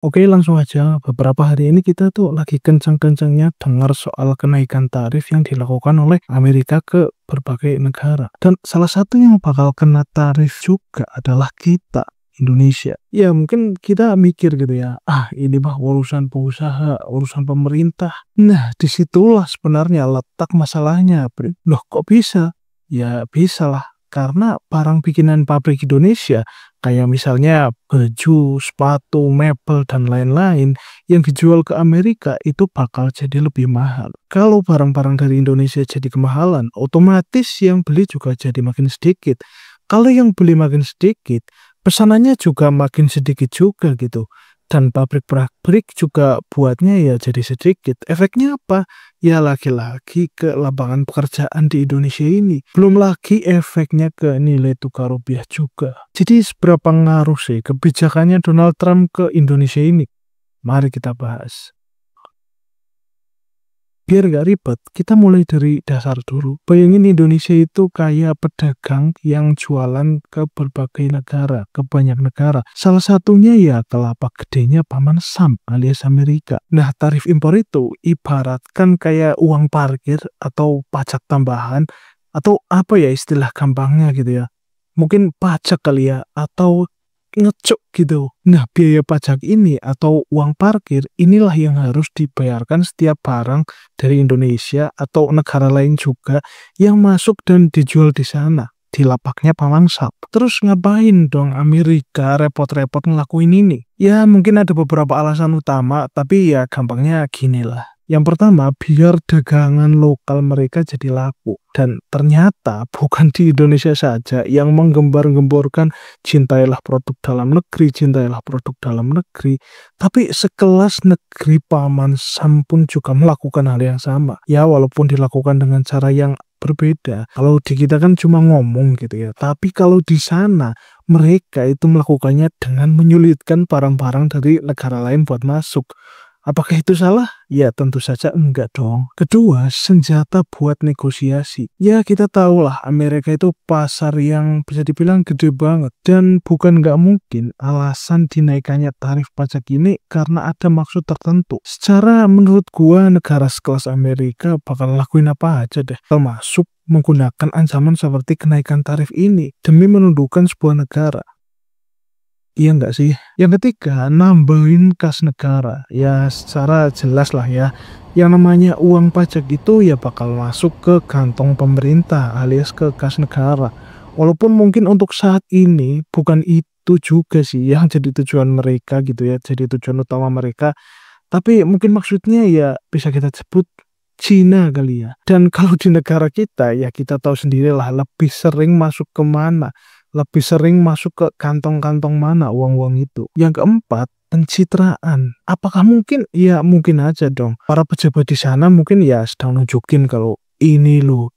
Oke, langsung aja. Beberapa hari ini kita tuh lagi kencang-kencangnya dengar soal kenaikan tarif yang dilakukan oleh Amerika ke berbagai negara. Dan salah satu yang bakal kena tarif juga adalah kita, Indonesia. Ya, mungkin kita mikir gitu ya, ini mah urusan pengusaha, urusan pemerintah. Nah, disitulah sebenarnya letak masalahnya. Loh, kok bisa? Ya, bisa lah. Karena barang bikinan pabrik Indonesia kayak misalnya baju, sepatu, mebel, dan lain-lain yang dijual ke Amerika itu bakal jadi lebih mahal. Kalau barang-barang dari Indonesia jadi kemahalan, otomatis yang beli juga jadi makin sedikit. Kalau yang beli makin sedikit, pesanannya juga makin sedikit juga gitu. Dan pabrik-pabrik juga buatnya ya jadi sedikit. Efeknya apa? Ya lagi-lagi ke lapangan pekerjaan di Indonesia ini. Belum lagi efeknya ke nilai tukar rupiah juga. Jadi seberapa ngaruh sih kebijakannya Donald Trump ke Indonesia ini? Mari kita bahas. Biar gak ribet, kita mulai dari dasar dulu. Bayangin Indonesia itu kayak pedagang yang jualan ke berbagai negara, ke banyak negara. Salah satunya ya ke lapak gedenya Paman Sam alias Amerika. Nah, tarif impor itu ibaratkan kayak uang parkir atau pajak tambahan atau apa ya istilah gampangnya gitu ya. Mungkin pajak kali ya atau ngecuk gitu. Nah, biaya pajak ini atau uang parkir inilah yang harus dibayarkan setiap barang dari Indonesia atau negara lain juga yang masuk dan dijual di sana di lapaknya Paman Sam. Terus ngapain dong Amerika repot-repot ngelakuin ini? Ya mungkin ada beberapa alasan utama, tapi ya gampangnya gini lah. Yang pertama, biar dagangan lokal mereka jadi laku. Dan ternyata bukan di Indonesia saja yang menggembar-gemborkan cintailah produk dalam negeri, cintailah produk dalam negeri. Tapi sekelas negeri Paman Sam pun juga melakukan hal yang sama. Ya walaupun dilakukan dengan cara yang berbeda. Kalau di kita kan cuma ngomong gitu ya. Tapi kalau di sana mereka itu melakukannya dengan menyulitkan barang-barang dari negara lain buat masuk. Apakah itu salah? Ya tentu saja enggak dong. Kedua, senjata buat negosiasi. Ya kita tahulah Amerika itu pasar yang bisa dibilang gede banget. Dan bukan nggak mungkin alasan dinaikannya tarif pajak ini karena ada maksud tertentu. Secara menurut gua negara sekelas Amerika bakal lakuin apa aja deh. Termasuk menggunakan ancaman seperti kenaikan tarif ini demi menundukkan sebuah negara. Iya nggak sih? Yang ketiga, nambahin kas negara. Ya secara jelas lah ya. Yang namanya uang pajak itu ya bakal masuk ke kantong pemerintah alias ke kas negara. Walaupun mungkin untuk saat ini bukan itu juga sih yang jadi tujuan mereka gitu ya. Jadi tujuan utama mereka. Tapi mungkin maksudnya ya bisa kita sebut Cina kali ya. Dan kalau di negara kita ya kita tahu sendirilah lebih sering masuk ke mana, lebih sering masuk ke kantong-kantong mana uang-uang itu. Yang keempat, pencitraan. Apakah mungkin? Ya mungkin aja dong. Para pejabat di sana mungkin ya sedang nunjukin kalau ini loh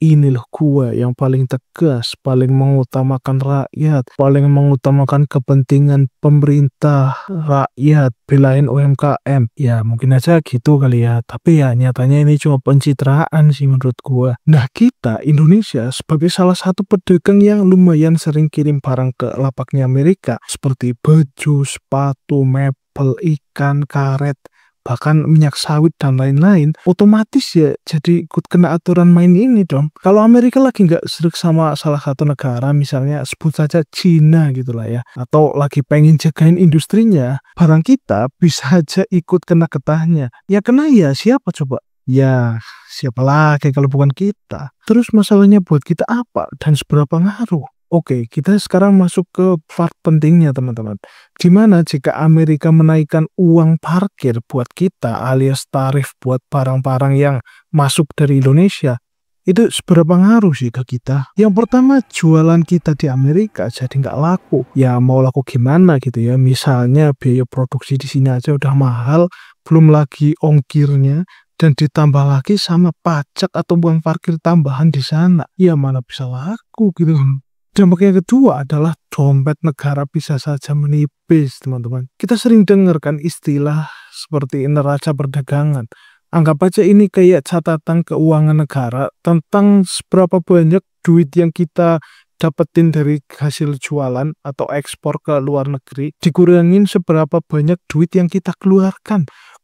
gua yang paling tegas, paling mengutamakan rakyat, paling mengutamakan kepentingan pemerintah, rakyat, belain UMKM. Ya mungkin aja gitu kali ya, tapi ya nyatanya ini cuma pencitraan sih menurut gua. Nah kita, Indonesia, sebagai salah satu pedagang yang lumayan sering kirim barang ke lapaknya Amerika, seperti baju, sepatu, mebel, ikan, karet, bahkan minyak sawit dan lain-lain, otomatis ya jadi ikut kena aturan main ini dong. Kalau Amerika lagi nggak serik sama salah satu negara, misalnya sebut saja Cina gitu lah ya, atau lagi pengen jagain industrinya, barang kita bisa aja ikut kena getahnya. Ya kena ya siapa coba? Ya siapa lagi kalau bukan kita. Terus masalahnya buat kita apa dan seberapa ngaruh? Oke, kita sekarang masuk ke part pentingnya teman-teman. Di mana jika Amerika menaikkan uang parkir buat kita alias tarif buat barang-barang yang masuk dari Indonesia, itu seberapa ngaruh sih ke kita? Yang pertama, jualan kita di Amerika jadi nggak laku. Ya mau laku gimana gitu ya? Misalnya biaya produksi di sini aja udah mahal, belum lagi ongkirnya, dan ditambah lagi sama pajak atau uang parkir tambahan di sana. Ya mana bisa laku gitu. Dampak yang kedua adalah dompet negara bisa saja menipis, teman-teman. Kita sering dengar kan istilah seperti neraca perdagangan. Anggap aja ini kayak catatan keuangan negara tentang seberapa banyak duit yang kita dapetin dari hasil jualan atau ekspor ke luar negeri, dikurangin seberapa banyak duit yang kita keluarkan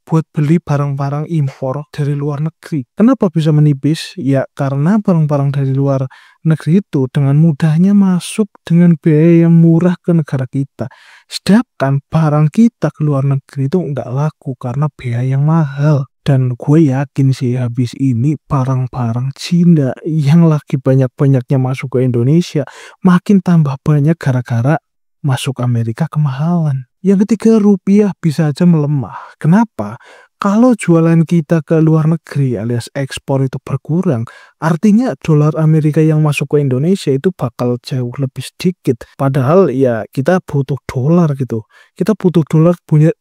buat beli barang-barang impor dari luar negeri. Kenapa bisa menipis? Ya karena barang-barang dari luar negeri itu dengan mudahnya masuk dengan biaya yang murah ke negara kita. Sedangkan barang kita ke luar negeri itu nggak laku karena biaya yang mahal. Dan gue yakin sih habis ini barang-barang Cina yang lagi banyak-banyaknya masuk ke Indonesia makin tambah banyak gara-gara masuk Amerika kemahalan. Yang ketiga, rupiah bisa aja melemah. Kenapa? Kalau jualan kita ke luar negeri alias ekspor itu berkurang, artinya dolar Amerika yang masuk ke Indonesia itu bakal jauh lebih sedikit. Padahal ya kita butuh dolar gitu. Kita butuh dolar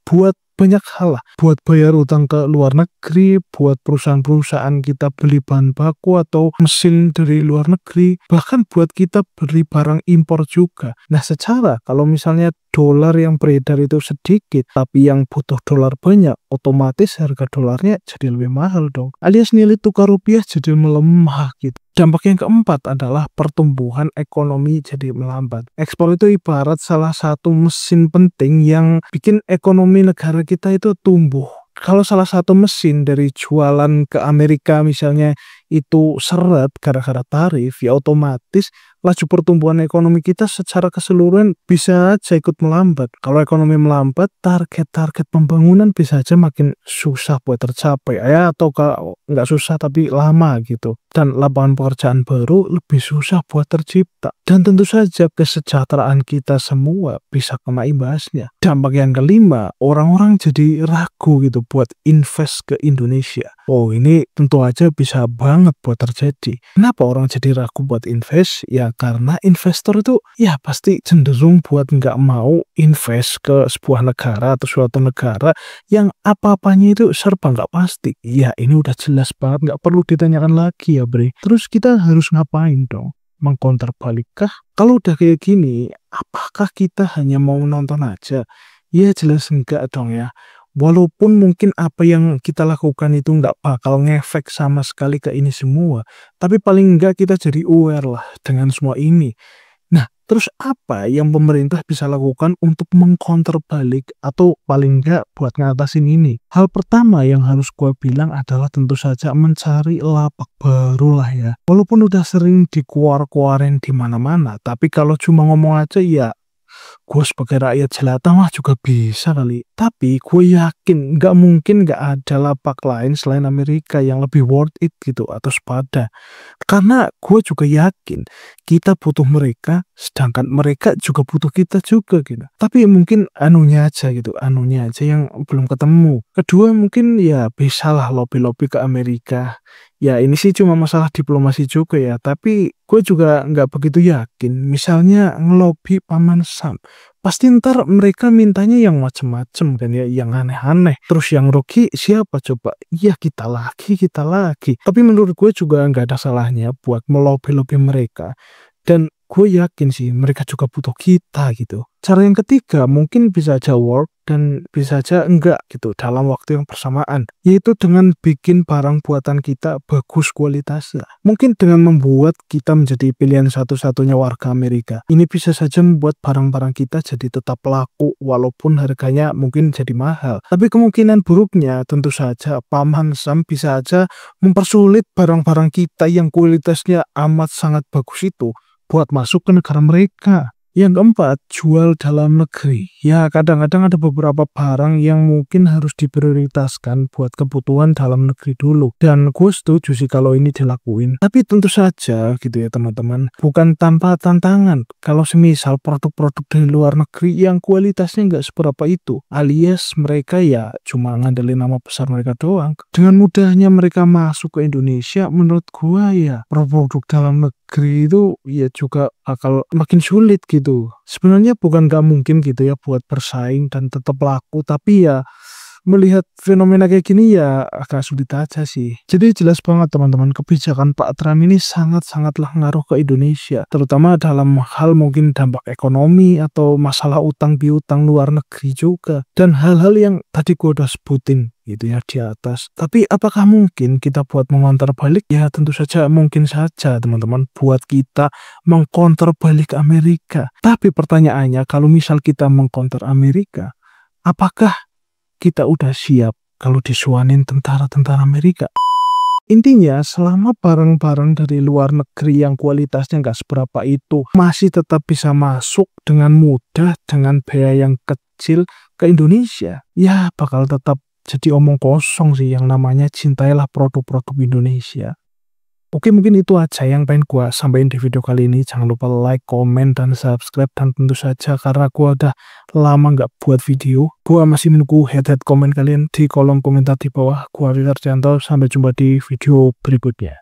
buat banyak hal lah. Buat bayar utang ke luar negeri, buat perusahaan-perusahaan kita beli bahan baku atau mesin dari luar negeri, bahkan buat kita beli barang impor juga. Nah secara kalau misalnya dolar yang beredar itu sedikit, tapi yang butuh dolar banyak, otomatis harga dolarnya jadi lebih mahal dong. Alias nilai tukar rupiah jadi melemah gitu. Dampak yang keempat adalah pertumbuhan ekonomi jadi melambat. Ekspor itu ibarat salah satu mesin penting yang bikin ekonomi negara kita itu tumbuh. Kalau salah satu mesin dari jualan ke Amerika misalnya itu seret gara-gara tarif, ya otomatis laju pertumbuhan ekonomi kita secara keseluruhan bisa aja ikut melambat. Kalau ekonomi melambat, target-target pembangunan bisa aja makin susah buat tercapai. Ya, atau kalau nggak susah tapi lama gitu. Dan lapangan pekerjaan baru lebih susah buat tercipta. Dan tentu saja kesejahteraan kita semua bisa kena imbasnya. Dampak yang kelima, orang-orang jadi ragu gitu buat invest ke Indonesia. Oh ini tentu aja bisa banget buat terjadi. Kenapa orang jadi ragu buat invest? Ya karena investor itu ya pasti cenderung buat nggak mau invest ke sebuah negara atau suatu negara yang apa-apanya itu serba nggak pasti. Ya ini udah jelas banget, nggak perlu ditanyakan lagi ya bre. Terus kita harus ngapain dong? Mengcounter balikkah? Kalau udah kayak gini, apakah kita hanya mau nonton aja? Ya jelas enggak dong ya. Walaupun mungkin apa yang kita lakukan itu nggak bakal ngefek sama sekali ke ini semua, tapi paling nggak kita jadi aware lah dengan semua ini. Nah, terus apa yang pemerintah bisa lakukan untuk mengcounter balik atau paling nggak buat ngatasin ini? Hal pertama yang harus gue bilang adalah tentu saja mencari lapak baru lah ya. Walaupun udah sering dikuar-kuarin di mana-mana, tapi kalau cuma ngomong aja ya gue sebagai rakyat jelata mah juga bisa kali. Tapi gue yakin nggak mungkin nggak ada lapak lain selain Amerika yang lebih worth it gitu atau sepada. Karena gue juga yakin kita butuh mereka, sedangkan mereka juga butuh kita juga gitu. Tapi mungkin anunya aja yang belum ketemu. Kedua mungkin ya bisalah lobby-lobby ke Amerika. Ya ini sih cuma masalah diplomasi juga ya, tapi gue juga nggak begitu yakin. Misalnya ngelobi Paman Sam, pasti ntar mereka mintanya yang macem-macem kan ya, yang aneh-aneh. Terus yang rugi siapa coba? Ya kita lagi. Tapi menurut gue juga nggak ada salahnya buat melobi-lobi mereka. Dan gue yakin sih mereka juga butuh kita gitu. Cara yang ketiga mungkin bisa aja work dan bisa aja enggak gitu dalam waktu yang bersamaan. Yaitu dengan bikin barang buatan kita bagus kualitasnya. Mungkin dengan membuat kita menjadi pilihan satu-satunya warga Amerika. Ini bisa saja membuat barang-barang kita jadi tetap laku walaupun harganya mungkin jadi mahal. Tapi kemungkinan buruknya tentu saja Paman Sam bisa aja mempersulit barang-barang kita yang kualitasnya amat sangat bagus itu buat masuk ke negara mereka. Yang keempat, jual dalam negeri. Ya, kadang-kadang ada beberapa barang yang mungkin harus diprioritaskan buat kebutuhan dalam negeri dulu. Dan gue setuju sih kalau ini dilakuin. Tapi tentu saja gitu ya teman-teman, bukan tanpa tantangan. Kalau semisal produk-produk dari luar negeri yang kualitasnya nggak seberapa itu, alias mereka ya cuma ngandelin nama besar mereka doang. Dengan mudahnya mereka masuk ke Indonesia, menurut gue ya produk dalam negeri itu ya juga bakal makin sulit gitu. Sebenarnya bukan gak mungkin gitu ya buat bersaing dan tetap laku, tapi ya melihat fenomena kayak gini ya agak sulit aja sih. Jadi jelas banget teman-teman, kebijakan Pak Trump ini sangat-sangatlah ngaruh ke Indonesia, terutama dalam hal mungkin dampak ekonomi atau masalah utang piutang luar negeri juga, dan hal-hal yang tadi gue udah sebutin gitu ya di atas. Tapi apakah mungkin kita buat mengonter balik? Ya tentu saja mungkin saja teman-teman, buat kita mengkonter balik Amerika. Tapi pertanyaannya, kalau misal kita mengkonter Amerika, apakah kita udah siap kalau disuanin tentara-tentara Amerika? Intinya, selama barang-barang dari luar negeri yang kualitasnya nggak seberapa itu masih tetap bisa masuk dengan mudah, dengan biaya yang kecil ke Indonesia, ya bakal tetap jadi omong kosong sih yang namanya cintailah produk-produk Indonesia. Oke, mungkin itu aja yang pengen gua sampaikan di video kali ini. Jangan lupa like, komen, dan subscribe. Dan tentu saja karena gua udah lama nggak buat video, gua masih menunggu head-head komen kalian di kolom komentar di bawah. Gua Wikarjanto, sampai jumpa di video berikutnya.